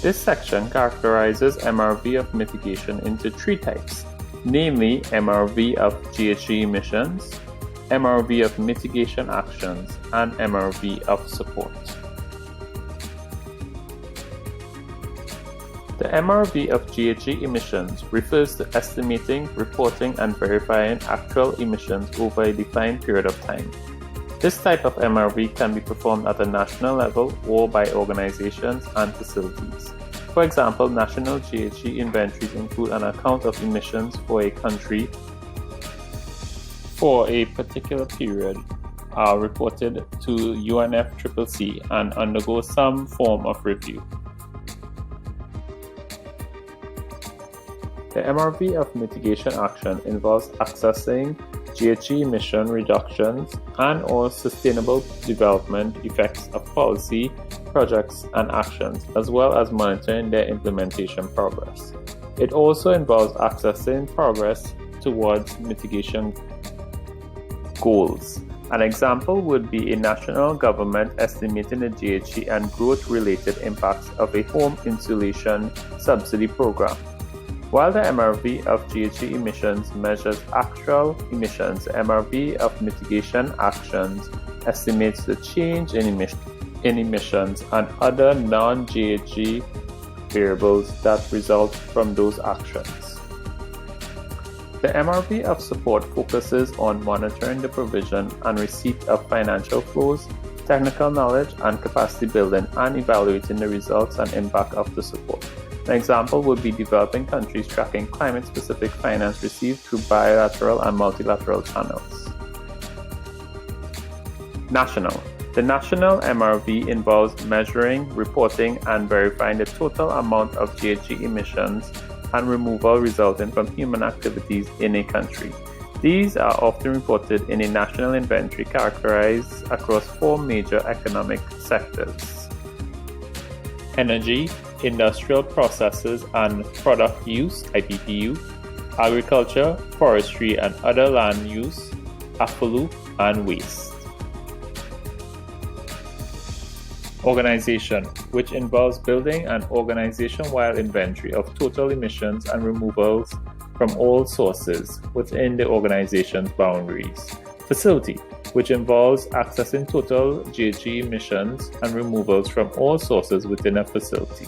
This section characterizes MRV of mitigation into three types, namely MRV of GHG emissions, MRV of mitigation actions, and MRV of support. The MRV of GHG emissions refers to estimating, reporting, and verifying actual emissions over a defined period of time. This type of MRV can be performed at a national level or by organizations and facilities. For example, national GHG inventories include an account of emissions for a country for a particular period, are reported to UNFCCC and undergo some form of review. The MRV of mitigation action involves accessing GHG emission reductions and/or sustainable development effects of policy, projects, and actions, as well as monitoring their implementation progress. It also involves accessing progress towards mitigation goals. An example would be a national government estimating the GHG and growth-related impacts of a home insulation subsidy program. While the MRV of GHG emissions measures actual emissions, the MRV of mitigation actions estimates the change in emissions and other non-GHG variables that result from those actions. The MRV of support focuses on monitoring the provision and receipt of financial flows, technical knowledge, and capacity building, and evaluating the results and impact of the support. An example would be developing countries tracking climate-specific finance received through bilateral and multilateral channels. National. The national MRV involves measuring, reporting, and verifying the total amount of GHG emissions and removal resulting from human activities in a country. These are often reported in a national inventory characterized across four major economic sectors: energy, industrial processes and product use (IPPU), agriculture, forestry and other land use (AFOLU), and waste. Organization, which involves building an organization-wide inventory of total emissions and removals from all sources within the organization's boundaries. Facility, which involves accessing total GHG emissions and removals from all sources within a facility.